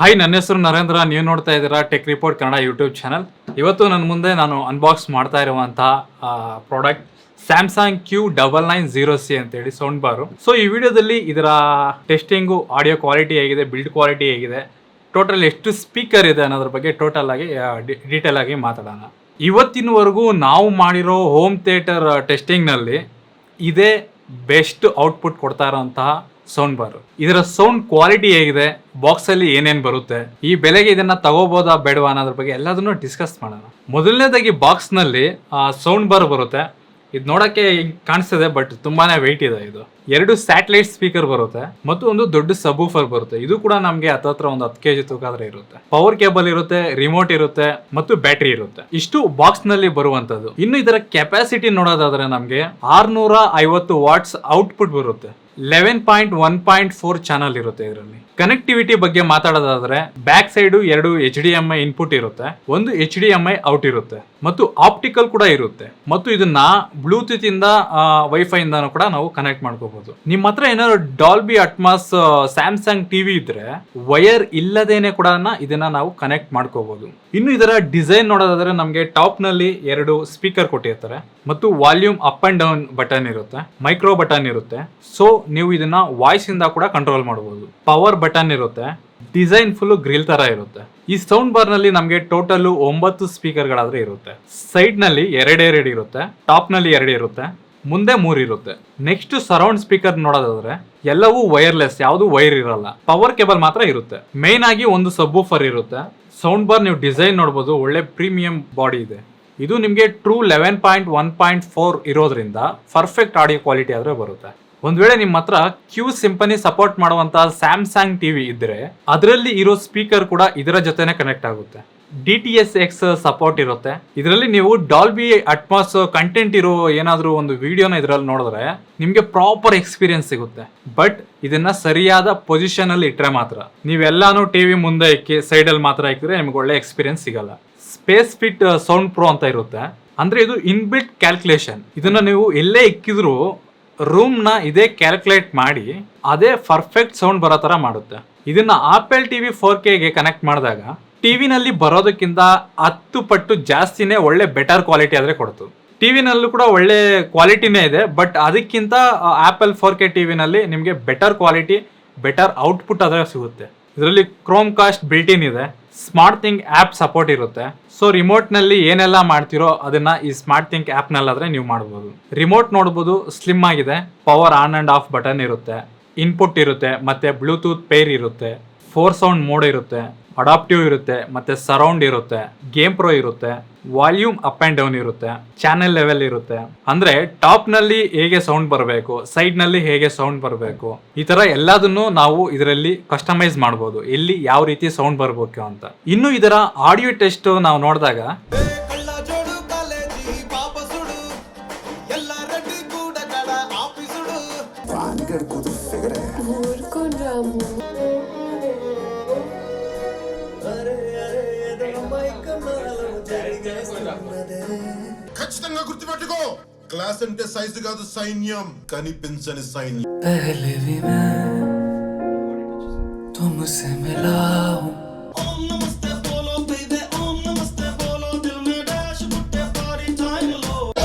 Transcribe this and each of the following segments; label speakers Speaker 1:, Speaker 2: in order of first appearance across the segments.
Speaker 1: Hi, ನನ್ನ ಹೆಸರು ನರೇಂದ್ರ. ನೀವು ನೋಡ್ತಾ ಇದ್ದೀರಾ tech report Kannada YouTube channel. ಇವತ್ತು ನನ್ನ ಮುಂದೆ ನಾನು ಅನ್ಬಾಕ್ಸ್ ಮಾಡ್ತಾ ಇರುವಂತಹ ಪ್ರಾಡಕ್ಟ್ ಸ್ಯಾಮ್ಸಂಗ್ Q990C ಅಂತೇಳಿ ಸೌಂಡ್ ಬಾರು. ಸೊ ಈ ವಿಡಿಯೋದಲ್ಲಿ ಇದರ ಟೆಸ್ಟಿಂಗು, ಆಡಿಯೋ ಕ್ವಾಲಿಟಿ ಹೇಗಿದೆ, ಬಿಲ್ಡ್ ಕ್ವಾಲಿಟಿ ಹೇಗಿದೆ, ಟೋಟಲ್ ಎಷ್ಟು ಸ್ಪೀಕರ್ ಇದೆ ಅನ್ನೋದ್ರ ಬಗ್ಗೆ ಟೋಟಲ್ ಆಗಿ ಡೀಟೇಲ್ ಆಗಿ ಮಾತಾಡೋಣ. ಇವತ್ತಿನವರೆಗೂ ನಾವು ಮಾಡಿರೋ ಹೋಮ್ ಥಿಯೇಟರ್ ಟೆಸ್ಟಿಂಗ್ನಲ್ಲಿ ಇದೇ ಬೆಸ್ಟ್ ಔಟ್ಪುಟ್ ಕೊಡ್ತಾ ಇರೋಂತಹ ಸೌಂಡ್ ಬಾರ್. ಇದರ ಸೌಂಡ್ ಕ್ವಾಲಿಟಿ ಹೇಗಿದೆ, ಬಾಕ್ಸ್ ಅಲ್ಲಿ ಏನೇನ್ ಬರುತ್ತೆ, ಈ ಬೆಲೆಗೆ ಇದನ್ನ ತಗೋಬಹುದಾ ಬೇಡವಾ ಅನ್ನೋದ್ರ ಬಗ್ಗೆ ಎಲ್ಲದನ್ನು ಡಿಸ್ಕಸ್ ಮಾಡೋಣ. ಮೊದಲನೇದಾಗಿ ಬಾಕ್ಸ್ ನಲ್ಲಿ ಸೌಂಡ್ ಬಾರ್ ಬರುತ್ತೆ. ಇದು ನೋಡಕ್ಕೆ ಕಾಣಿಸ್ತದೆ, ಬಟ್ ತುಂಬಾನೇ ವೆಯ್ಟ್ ಇದೆ. ಇದು 2 ಸ್ಯಾಟಲೈಟ್ ಸ್ಪೀಕರ್ ಬರುತ್ತೆ ಮತ್ತು ಒಂದು ದೊಡ್ಡ ಸಬ್ವೂಫರ್ ಬರುತ್ತೆ. ಇದು ಕೂಡ ನಮ್ಗೆ ಹತ್ರ ಒಂದು 10 kg ತೂಕ ಆದ್ರೆ ಇರುತ್ತೆ. ಪವರ್ ಕೇಬಲ್ ಇರುತ್ತೆ, ರಿಮೋಟ್ ಇರುತ್ತೆ ಮತ್ತು ಬ್ಯಾಟರಿ ಇರುತ್ತೆ. ಇಷ್ಟು ಬಾಕ್ಸ್ ನಲ್ಲಿ ಬರುವಂತದ್ದು. ಇನ್ನು ಇದರ ಕೆಪಾಸಿಟಿ ನೋಡೋದಾದ್ರೆ ನಮ್ಗೆ 650 ವಾಟ್ಸ್ ಔಟ್ಪುಟ್ ಬರುತ್ತೆ. 11.1.4 ಚಾನಲ್ ಇರುತ್ತೆ. ಇದರಲ್ಲಿ ಕನೆಕ್ಟಿವಿಟಿ ಬಗ್ಗೆ ಮಾತಾಡೋದಾದ್ರೆ ಬ್ಯಾಕ್ ಸೈಡ್ 2 HDMI ಇನ್ಪುಟ್ ಇರುತ್ತೆ, ಒಂದು HDMI ಔಟ್ ಇರುತ್ತೆ ಮತ್ತು ಆಪ್ಟಿಕಲ್ ಕೂಡ ಇರುತ್ತೆ. ಮತ್ತು ಇದನ್ನ ಬ್ಲೂಟೂತ್ ಇಂದ ವೈಫೈ ಇಂದ ಕೂಡ ನಾವು ಕನೆಕ್ಟ್ ಮಾಡ್ಕೋಬಹುದು. ನಿಮ್ಮ ಹತ್ರ ಏನಾದ್ರು ಡಾಲ್ಬಿ ಅಟ್ಮಾಸ್ ಸ್ಯಾಮ್ಸಂಗ್ ಟಿವಿ ಇದ್ರೆ ವೈರ್ ಇಲ್ಲದೇನೆ ಕೂಡ ಇದನ್ನ ನಾವು ಕನೆಕ್ಟ್ ಮಾಡ್ಕೋಬಹುದು. ಇನ್ನು ಇದರ ಡಿಸೈನ್ ನೋಡೋದಾದ್ರೆ ನಮ್ಗೆ ಟಾಪ್ ನಲ್ಲಿ 2 ಸ್ಪೀಕರ್ ಕೊಟ್ಟಿರ್ತಾರೆ ಮತ್ತು volume up and down button ಇರುತ್ತೆ, ಮೈಕ್ರೋ ಬಟನ್ ಇರುತ್ತೆ. ಸೊ ನೀವು ಇದನ್ನ ವಾಯ್ಸ್ ಇಂದ ಕೂಡ ಕಂಟ್ರೋಲ್ ಮಾಡಬಹುದು. ಪವರ್ ಬಟನ್ ಇರುತ್ತೆ. ಡಿಸೈನ್ ಫುಲ್ ಗ್ರಿಲ್ ತರ ಇರುತ್ತೆ. ಈ ಸೌಂಡ್ ಬಾರ್ ನಲ್ಲಿ ನಮಗೆ ಟೋಟಲ್ 9 ಸ್ಪೀಕರ್ ಗಳಾದ್ರೆ ಇರುತ್ತೆ. ಸೈಡ್ ನಲ್ಲಿ 2 ಇರುತ್ತೆ, ಟಾಪ್ ನಲ್ಲಿ 2 ಇರುತ್ತೆ, ಮುಂದೆ 3 ಇರುತ್ತೆ. ನೆಕ್ಸ್ಟ್ ಸರೌಂಡ್ ಸ್ಪೀಕರ್ ನೋಡೋದಾದ್ರೆ ಎಲ್ಲವೂ ವೈರ್ಲೆಸ್, ಯಾವುದು ವೈರ್ ಇರಲ್ಲ, ಪವರ್ ಕೇಬಲ್ ಮಾತ್ರ ಇರುತ್ತೆ. ಮೇನ್ ಆಗಿ ಒಂದು ಸಬ್ವೂಫರ್ ಇರುತ್ತೆ. ಸೌಂಡ್ ಬಾರ್ ನೀವು ಡಿಸೈನ್ ನೋಡಬಹುದು, ಒಳ್ಳೆ ಪ್ರೀಮಿಯಂ ಬಾಡಿ ಇದೆ. ಇದು ನಿಮಗೆ ಟ್ರೂ 11.1.4 ಇರೋದ್ರಿಂದ ಪರ್ಫೆಕ್ಟ್ ಆಡಿಯೋ ಕ್ವಾಲಿಟಿ ಆದ್ರೆ ಬರುತ್ತೆ. ಒಂದ್ ವೇಳೆ ನಿಮ್ಮ ಹತ್ರ Q ಸಿಂಪನಿ ಸಪೋರ್ಟ್ ಮಾಡುವಂತಹ ಸ್ಯಾಮ್ಸಂಗ್ ಟಿವಿ ಇದ್ರೆ ಅದರಲ್ಲಿ ಇರೋ ಸ್ಪೀಕರ್ ಕೂಡ ಇದರ ಜೊತೆನೆ ಕನೆಕ್ಟ್ ಆಗುತ್ತೆ. DTS:X ಸಪೋರ್ಟ್ ಇರುತ್ತೆ. ಇದರಲ್ಲಿ ನೀವು ಡಾಲ್ಬಿ ಅಟ್ಮಾಸ್ ಕಂಟೆಂಟ್ ಇರೋ ಏನಾದ್ರೂ ಒಂದು ವಿಡಿಯೋನ ಇದರಲ್ಲಿ ನೋಡಿದ್ರೆ ನಿಮ್ಗೆ ಪ್ರಾಪರ್ ಎಕ್ಸ್ಪೀರಿಯನ್ಸ್ ಸಿಗುತ್ತೆ. ಬಟ್ ಇದನ್ನ ಸರಿಯಾದ ಪೊಸಿಷನ್ ಅಲ್ಲಿ ಇಟ್ರೆ ಮಾತ್ರ. ನೀವೆಲ್ಲಾನು ಟಿವಿ ಮುಂದೆ ಇಕ್ಕಿ ಸೈಡ್ ಅಲ್ಲಿ ಮಾತ್ರ ಇಕ್ಕಿದ್ರೆ ನಿಮ್ಗೆ ಒಳ್ಳೆ ಎಕ್ಸ್ಪೀರಿಯನ್ಸ್ ಸಿಗಲ್ಲ. ಸ್ಪೇಸ್ ಫಿಟ್ ಸೌಂಡ್ ಪ್ರೋ ಅಂತ ಇರುತ್ತೆ. ಅಂದ್ರೆ ಇದು ಇನ್ಬಿಲ್ಟ್ ಕ್ಯಾಲ್ಕುಲೇಷನ್. ಇದನ್ನ ನೀವು ಎಲ್ಲೇ ಇಕ್ಕಿದ್ರು ರೂಮ್ ನ ಇದೇ ಕ್ಯಾಲ್ಕುಲೇಟ್ ಮಾಡಿ ಅದೇ ಪರ್ಫೆಕ್ಟ್ ಸೌಂಡ್ ಬರೋ ತರ ಮಾಡುತ್ತೆ. ಇದನ್ನ ಆಪಲ್ ಟಿವಿ 4K ಗೆ ಕನೆಕ್ಟ್ ಮಾಡಿದಾಗ ಟಿವಿನಲ್ಲಿ ಬರೋದಕ್ಕಿಂತ 10 ಪಟ್ಟು ಜಾಸ್ತಿನೇ ಒಳ್ಳೆ ಬೆಟರ್ ಕ್ವಾಲಿಟಿ ಆದ್ರೆ ಕೊಡ್ತು. ಟಿವಿನಲ್ಲೂ ಕೂಡ ಒಳ್ಳೆ ಕ್ವಾಲಿಟಿನೇ ಇದೆ, ಬಟ್ ಅದಕ್ಕಿಂತ ಆಪಲ್ 4K ಟಿವಿನಲ್ಲಿ ನಿಮಗೆ ಬೆಟರ್ ಕ್ವಾಲಿಟಿ, ಬೆಟರ್ ಔಟ್ಪುಟ್ ಆದ್ರೆ ಸಿಗುತ್ತೆ. ಇದರಲ್ಲಿ ಕ್ರೋಮ್ ಕಾಸ್ಟ್ ಬಿಲ್ಟ್ ಇನ್ ಇದೆ. ಸ್ಮಾರ್ಟ್ ಥಿಂಗ್ ಆಪ್ ಸಪೋರ್ಟ್ ಇರುತ್ತೆ. ಸೊ ರಿಮೋಟ್ ನಲ್ಲಿ ಏನೆಲ್ಲ ಮಾಡ್ತಿರೋ ಅದನ್ನ ಈ ಸ್ಮಾರ್ಟ್ ಥಿಂಗ್ ಆಪ್ ನಲ್ಲಾದ್ರೆ ನೀವು ಮಾಡಬಹುದು. ರಿಮೋಟ್ ನೋಡಬಹುದು, ಸ್ಲಿಮ್ ಆಗಿದೆ. Power on and of button ಇರುತ್ತೆ, ಇನ್ಪುಟ್ ಇರುತ್ತೆ, ಮತ್ತೆ ಬ್ಲೂಟೂತ್ ಪೇರ್ ಇರುತ್ತೆ, 4 ಸೌಂಡ್ ಮೋಡ್ ಇರುತ್ತೆ, ಅಡಾಪ್ಟಿವ್ ಇರುತ್ತೆ, ಮತ್ತೆ ಸರೌಂಡ್ ಇರುತ್ತೆ, ಗೇಮ್ ಪ್ರೋ ಇರುತ್ತೆ, ವಾಲ್ಯೂಮ್ ಅಪ್ ಅಂಡ್ ಡೌನ್ ಇರುತ್ತೆ, ಚಾನೆಲ್ ಲೆವೆಲ್ ಇರುತ್ತೆ. ಅಂದ್ರೆ ಟಾಪ್ ನಲ್ಲಿ ಹೇಗೆ ಸೌಂಡ್ ಬರಬೇಕು, ಸೈಡ್ ನಲ್ಲಿ ಹೇಗೆ ಸೌಂಡ್ ಬರಬೇಕು, ಈ ತರ ಎಲ್ಲದನ್ನು ನಾವು ಇದರಲ್ಲಿ ಕಸ್ಟಮೈಸ್ ಮಾಡಬಹುದು, ಎಲ್ಲಿ ಯಾವ ರೀತಿ ಸೌಂಡ್ ಬರಬೇಕು ಅಂತ. ಇನ್ನು ಇದರ ಆಡಿಯೋ ಟೆಸ್ಟ್ ನಾವು ನೋಡಿದಾಗ
Speaker 2: ఖచ్చితంగా గుర్తుపెట్టుకో, క్లాస్ అంటే సైజు కాదు సైన్యం, కనిపించని సైన్యం.
Speaker 3: पहले भी मैं तुमसे मिला हूं. ओम नमस्ते बोलो बेबी, ओम नमस्ते बोलो, दिल में डैश पुट्टे पारी टाइम लो.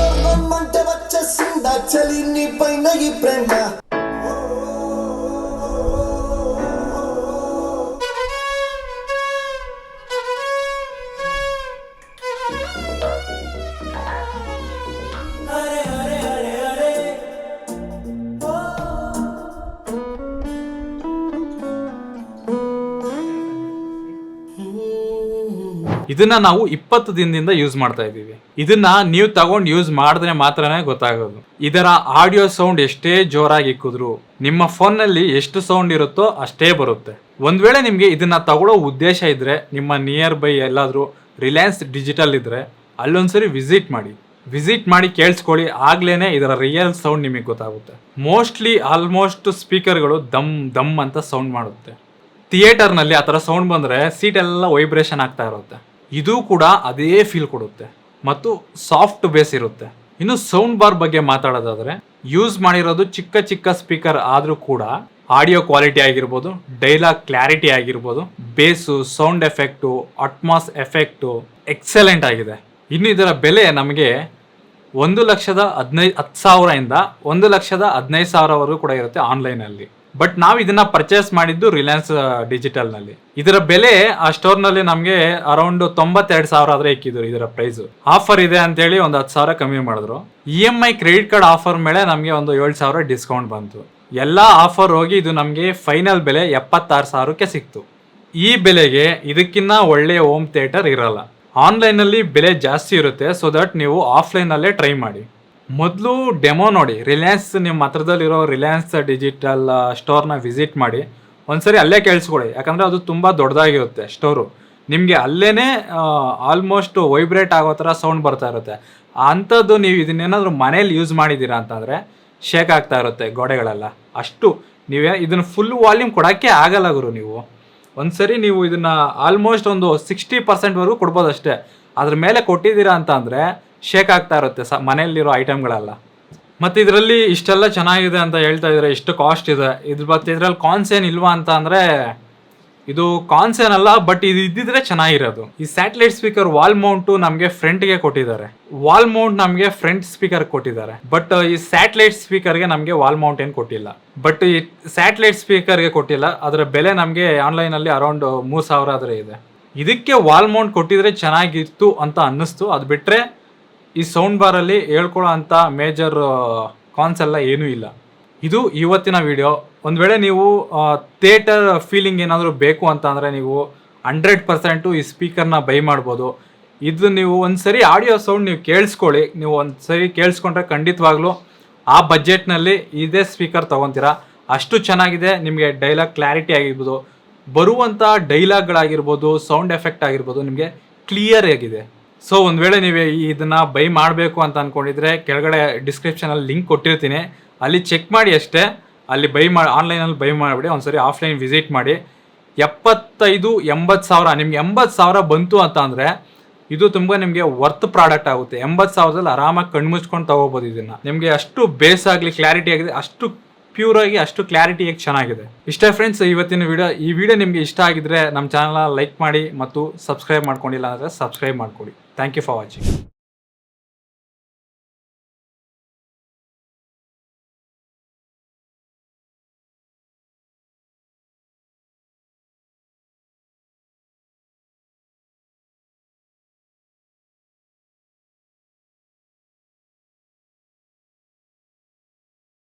Speaker 3: రమ్మంటే వచ్చేసిందా చలి నీ పైన ఈ ప్రేమ.
Speaker 1: ಇದನ್ನ ನಾವು 20 ದಿನದಿಂದ ಯೂಸ್ ಮಾಡ್ತಾ ಇದೀವಿ. ಇದನ್ನ ನೀವು ತಗೊಂಡು ಯೂಸ್ ಮಾಡಿದ್ರೆ ಮಾತ್ರನೇ ಗೊತ್ತಾಗೋದು. ಇದರ ಆಡಿಯೋ ಸೌಂಡ್ ಎಷ್ಟೇ ಜೋರಾಗಿ ಇಕ್ಕಿದ್ರು ನಿಮ್ಮ ಫೋನ್ ನಲ್ಲಿ ಎಷ್ಟು ಸೌಂಡ್ ಇರುತ್ತೋ ಅಷ್ಟೇ ಬರುತ್ತೆ. ಒಂದ್ ವೇಳೆ ನಿಮ್ಗೆ ಇದನ್ನ ತಗೊಳ್ಳೋ ಉದ್ದೇಶ ಇದ್ರೆ ನಿಮ್ಮ ನಿಯರ್ ಬೈ ಎಲ್ಲಾದ್ರೂ ರಿಲಯನ್ಸ್ ಡಿಜಿಟಲ್ ಇದ್ರೆ ಅಲ್ಲೊಂದ್ಸರಿ ವಿಸಿಟ್ ಮಾಡಿ ಕೇಳಿಸ್ಕೊಳ್ಳಿ. ಆಗ್ಲೇನೆ ಇದರ ರಿಯಲ್ ಸೌಂಡ್ ನಿಮಗೆ ಗೊತ್ತಾಗುತ್ತೆ. ಮೋಸ್ಟ್ಲಿ ಆಲ್ಮೋಸ್ಟ್ ಸ್ಪೀಕರ್ಗಳು ದಮ್ ಅಂತ ಸೌಂಡ್ ಮಾಡುತ್ತೆ. ಥಿಯೇಟರ್ ನಲ್ಲಿ ಆ ತರ ಸೌಂಡ್ ಬಂದ್ರೆ ಸೀಟ್ ಎಲ್ಲ ವೈಬ್ರೇಷನ್ ಆಗ್ತಾ ಇರುತ್ತೆ. ಇದು ಕೂಡ ಅದೇ ಫೀಲ್ ಕೊಡುತ್ತೆ ಮತ್ತು ಸಾಫ್ಟ್ ಬೇಸ್ ಇರುತ್ತೆ. ಇನ್ನು ಸೌಂಡ್ ಬಾರ್ ಬಗ್ಗೆ ಮಾತಾಡೋದಾದ್ರೆ ಯೂಸ್ ಮಾಡಿರೋದು ಚಿಕ್ಕ ಸ್ಪೀಕರ್ ಆದ್ರೂ ಕೂಡ ಆಡಿಯೋ ಕ್ವಾಲಿಟಿ ಆಗಿರ್ಬೋದು, ಡೈಲಾಗ್ ಕ್ಲಾರಿಟಿ ಆಗಿರ್ಬೋದು, bass, sound effect, Atmos effect excellent ಆಗಿದೆ. ಇನ್ನು ಇದರ ಬೆಲೆ ನಮಗೆ 1,10,000ಇಂದ 1,15,000ವರೆಗೂ ಕೂಡ ಇರುತ್ತೆ ಆನ್ಲೈನಲ್ಲಿ. ಬಟ್ ನಾವು ಇದನ್ನ ಪರ್ಚೇಸ್ ಮಾಡಿದ್ದು ರಿಲಯನ್ಸ್ ಡಿಜಿಟಲ್ನಲ್ಲಿ. ಇದರ ಬೆಲೆ ಆ ಸ್ಟೋರ್ನಲ್ಲಿ ನಮಗೆ ಅರೌಂಡ್ 92,000 ಆದ್ರೆ ಇಕ್ಕಿದ್ರು ಇದರ ಪ್ರೈಸ್. ಆಫರ್ ಇದೆ ಅಂತೇಳಿ ಒಂದು 10,000 ಕಮ್ಮಿ ಮಾಡಿದ್ರು. EMI ಕ್ರೆಡಿಟ್ ಕಾರ್ಡ್ ಆಫರ್ ಮೇಲೆ ನಮಗೆ ಒಂದು 7,000 ಡಿಸ್ಕೌಂಟ್ ಬಂತು. ಎಲ್ಲ ಆಫರ್ ಹೋಗಿ ಇದು ನಮಗೆ ಫೈನಲ್ ಬೆಲೆ 76,000ಕ್ಕೆ ಸಿಕ್ತು. ಈ ಬೆಲೆಗೆ ಇದಕ್ಕಿನ್ನ ಒಳ್ಳೆ ಹೋಮ್ ಥಿಯೇಟರ್ ಇರಲ್ಲ. ಆನ್ಲೈನಲ್ಲಿ ಬೆಲೆ ಜಾಸ್ತಿ ಇರುತ್ತೆ, ಸೊ ದಟ್ ನೀವು ಆಫ್ಲೈನಲ್ಲೇ ಟ್ರೈ ಮಾಡಿ. ಮೊದಲು ಡೆಮೋ ನೋಡಿ, ರಿಲಯನ್ಸ್ ನಿಮ್ಮ ಹತ್ರದಲ್ಲಿರೋ ರಿಲಯನ್ಸ್ ಡಿಜಿಟಲ್ ಸ್ಟೋರ್ನ ವಿಸಿಟ್ ಮಾಡಿ ಒಂದ್ಸರಿ ಅಲ್ಲೇ ಕೇಳಿಸ್ಕೊಳ್ಳಿ. ಯಾಕಂದರೆ ಅದು ತುಂಬ ದೊಡ್ಡದಾಗಿರುತ್ತೆ ಸ್ಟೋರು. ನಿಮಗೆ ಅಲ್ಲೇ ಆಲ್ಮೋಸ್ಟ್ ವೈಬ್ರೇಟ್ ಆಗೋ ಥರ ಸೌಂಡ್ ಬರ್ತಾ ಇರುತ್ತೆ. ಅಂಥದ್ದು ನೀವು ಇದನ್ನೇನಾದರೂ ಮನೇಲಿ ಯೂಸ್ ಮಾಡಿದ್ದೀರಾ ಅಂತಂದರೆ ಶೇಕ್ ಆಗ್ತಾ ಇರುತ್ತೆ ಗೋಡೆಗಳೆಲ್ಲ. ಅಷ್ಟು ನೀವೇ ಇದನ್ನು ಫುಲ್ ವಾಲ್ಯೂಮ್ ಕೊಡೋಕ್ಕೆ ಆಗಲ್ಲ ಗುರು. ನೀವು ಒಂದ್ಸರಿ ನೀವು ಇದನ್ನು ಆಲ್ಮೋಸ್ಟ್ ಒಂದು 60%ವರೆಗೂ ಕೊಡ್ಬೋದು ಅಷ್ಟೇ. ಅದ್ರ ಮೇಲೆ ಕೊಟ್ಟಿದ್ದೀರಾ ಅಂತ ಅಂದರೆ ಶೇಕ್ ಆಗ್ತಾ ಇರುತ್ತೆ ಮನೆಯಲ್ಲಿರೋ ಐಟಮ್ಗಳೆಲ್ಲ. ಮತ್ತು ಇದರಲ್ಲಿ ಇಷ್ಟೆಲ್ಲ ಚೆನ್ನಾಗಿದೆ ಅಂತ ಹೇಳ್ತಾ ಇದ್ದಾರೆ, ಇಷ್ಟು ಕಾಸ್ಟ್ ಇದೆ. ಮತ್ತು ಇದರಲ್ಲಿ ಕಾನ್ಸ್ ಏನಿಲ್ವಾ ಅಂತ ಅಂದರೆ ಇದು ಕಾನ್ಸ್ ಏನಲ್ಲ, ಬಟ್ ಇದು ಇದ್ದಿದ್ರೆ ಚೆನ್ನಾಗಿರೋದು. ಈ ಸ್ಯಾಟಲೈಟ್ ಸ್ಪೀಕರ್ ವಾಲ್ ಮೌಂಟು ನಮಗೆ ಫ್ರಂಟ್ಗೆ ಕೊಟ್ಟಿದ್ದಾರೆ. ವಾಲ್ ಮೌಂಟ್ ನಮಗೆ ಫ್ರಂಟ್ ಸ್ಪೀಕರ್ ಕೊಟ್ಟಿದ್ದಾರೆ. ಬಟ್ ಈ ಸ್ಯಾಟಲೈಟ್ ಸ್ಪೀಕರ್ಗೆ ನಮಗೆ ವಾಲ್ ಮೌಂಟ್ ಏನು ಕೊಟ್ಟಿಲ್ಲ. ಬಟ್ ಈ ಸ್ಯಾಟಲೈಟ್ ಸ್ಪೀಕರ್ಗೆ ಕೊಟ್ಟಿಲ್ಲ. ಅದರ ಬೆಲೆ ನಮಗೆ ಆನ್ಲೈನಲ್ಲಿ ಅರೌಂಡ್ 3,000 ಆದರೆ ಇದೆ. ಇದಕ್ಕೆ ವಾಲ್ ಮೌಂಟ್ ಕೊಟ್ಟಿದ್ರೆ ಚೆನ್ನಾಗಿತ್ತು ಅಂತ ಅನ್ನಿಸ್ತು. ಅದು ಬಿಟ್ಟರೆ ಈ ಸೌಂಡ್ ಬಾರಲ್ಲಿ ಹೇಳ್ಕೊಳ್ಳೋ ಅಂಥ ಮೇಜರ್ ಕಾನ್ಸ್ ಎಲ್ಲ ಏನೂ ಇಲ್ಲ. ಇದು ಇವತ್ತಿನ ವಿಡಿಯೋ. ಒಂದು ವೇಳೆ ನೀವು ಥಿಯೇಟರ್ ಫೀಲಿಂಗ್ ಏನಾದರೂ ಬೇಕು ಅಂತ ಅಂದರೆ ನೀವು 100% ಈ ಸ್ಪೀಕರ್ನ ಬೈ ಮಾಡ್ಬೋದು. ಇದು ನೀವು ಒಂದ್ಸರಿ ಆಡಿಯೋ ಸೌಂಡ್ ನೀವು ಕೇಳಿಸ್ಕೊಳ್ಳಿ. ನೀವು ಒಂದ್ಸರಿ ಕೇಳಿಸ್ಕೊಂಡ್ರೆ ಖಂಡಿತವಾಗ್ಲೂ ಆ ಬಜೆಟ್ನಲ್ಲಿ ಇದೇ ಸ್ಪೀಕರ್ ತೊಗೊತೀರಾ. ಅಷ್ಟು ಚೆನ್ನಾಗಿದೆ. ನಿಮಗೆ ಡೈಲಾಗ್ ಕ್ಲಾರಿಟಿ ಆಗಿರ್ಬೋದು, ಬರುವಂಥ ಡೈಲಾಗ್ಗಳಾಗಿರ್ಬೋದು, ಸೌಂಡ್ ಎಫೆಕ್ಟ್ ಆಗಿರ್ಬೋದು ನಿಮಗೆ ಕ್ಲಿಯರ್ ಆಗಿದೆ. ಸೊ ಒಂದು ವೇಳೆ ನೀವು ಇದನ್ನು ಬೈ ಮಾಡಬೇಕು ಅಂತ ಅಂದ್ಕೊಂಡಿದ್ರೆ ಕೆಳಗಡೆ ಡಿಸ್ಕ್ರಿಪ್ಷನಲ್ಲಿ ಲಿಂಕ್ ಕೊಟ್ಟಿರ್ತೀನಿ, ಅಲ್ಲಿ ಚೆಕ್ ಮಾಡಿ ಅಷ್ಟೇ. ಅಲ್ಲಿ ಆನ್ಲೈನಲ್ಲಿ ಬೈ ಮಾಡಿಬಿಡಿ. ಒಂದ್ಸರಿ ಆಫ್ಲೈನ್ ವಿಸಿಟ್ ಮಾಡಿ. 75-80,000 ನಿಮ್ಗೆ 80,000 ಬಂತು ಅಂತ ಅಂದರೆ ಇದು ತುಂಬ ನಿಮಗೆ ವರ್ತ್ ಪ್ರಾಡಕ್ಟ್ ಆಗುತ್ತೆ. 80,000ದಲ್ಲಿ ಆರಾಮಾಗಿ ಕಣ್ಮುಚ್ಕೊಂಡು ತಗೋಬೋದು ಇದನ್ನು. ನಿಮಗೆ ಅಷ್ಟು ಬೇಸ್ ಆಗಲಿ ಕ್ಲಾರಿಟಿ ಆಗಿದೆ, ಅಷ್ಟು ಪ್ಯೂರ್ ಆಗಿ, ಅಷ್ಟು ಕ್ಲಾರಿಟಿಯಾಗಿ ಚೆನ್ನಾಗಿದೆ. ಇಷ್ಟೇ ಫ್ರೆಂಡ್ಸ್ ಇವತ್ತಿನ ವಿಡಿಯೋ. ಈ ವಿಡಿಯೋ ನಿಮಗೆ ಇಷ್ಟ ಆಗಿದ್ರೆ ನಮ್ಮ ಚಾನಲ್ನ ಲೈಕ್ ಮಾಡಿ ಮತ್ತು ಸಬ್ಸ್ಕ್ರೈಬ್ ಮಾಡ್ಕೊಂಡಿಲ್ಲ ಅಂದರೆ ಸಬ್ಸ್ಕ್ರೈಬ್ ಮಾಡ್ಕೊಳ್ಳಿ. Thank you for watching.